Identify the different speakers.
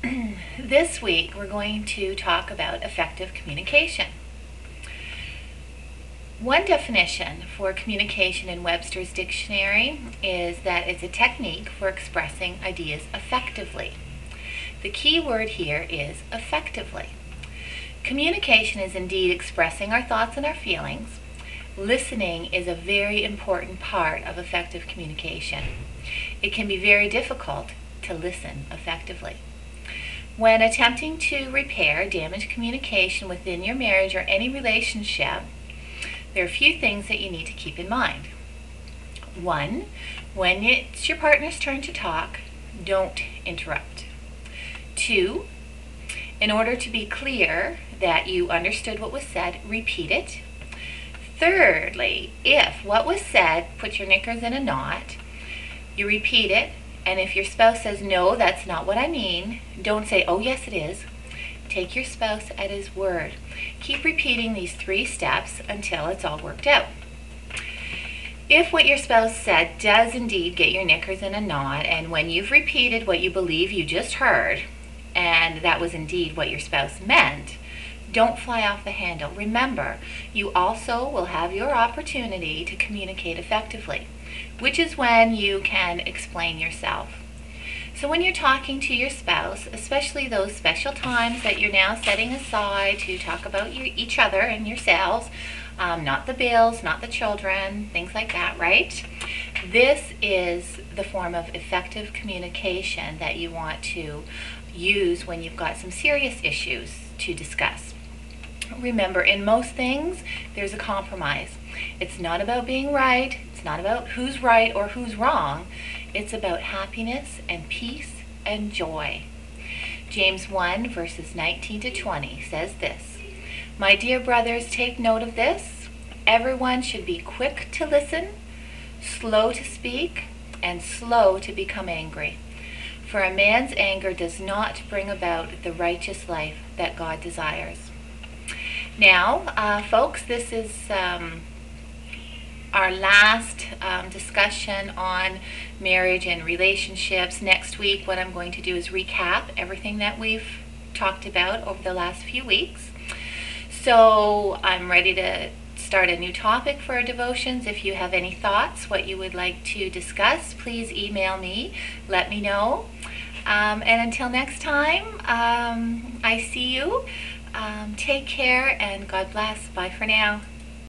Speaker 1: This week we're going to talk about effective communication. One definition for communication in Webster's dictionary is that it's a technique for expressing ideas effectively. The key word here is effectively. Communication is indeed expressing our thoughts and our feelings. Listening is a very important part of effective communication. It can be very difficult to listen effectively. When attempting to repair damaged communication within your marriage or any relationship, there are a few things that you need to keep in mind. One, when it's your partner's turn to talk, don't interrupt. Two, in order to be clear that you understood what was said, repeat it. Thirdly, if what was said put your knickers in a knot, you repeat it. And if your spouse says, no, that's not what I mean, don't say, oh, yes, it is. Take your spouse at his word. Keep repeating these 3 steps until it's all worked out. If what your spouse said does indeed get your knickers in a knot, and when you've repeated what you believe you just heard, and that was indeed what your spouse meant, don't fly off the handle. Remember, you also will have your opportunity to communicate effectively, which is when you can explain yourself. So when you're talking to your spouse, especially those special times that you're now setting aside to talk about each other and yourselves, not the bills, not the children, things like that, right? This is the form of effective communication that you want to use when you've got some serious issues to discuss. Remember, in most things, there's a compromise. It's not about being right. It's not about who's right or who's wrong. It's about happiness and peace and joy. James 1 verses 19 to 20 says this, "My dear brothers, take note of this. Everyone should be quick to listen, slow to speak, and slow to become angry. For a man's anger does not bring about the righteous life that God desires." Now, folks, this is our last discussion on marriage and relationships. Next week, what I'm going to do is recap everything that we've talked about over the last few weeks. So I'm ready to start a new topic for our devotions. If you have any thoughts, what you would like to discuss, please email me. Let me know. And until next time, I see you. Take care and God bless. Bye for now.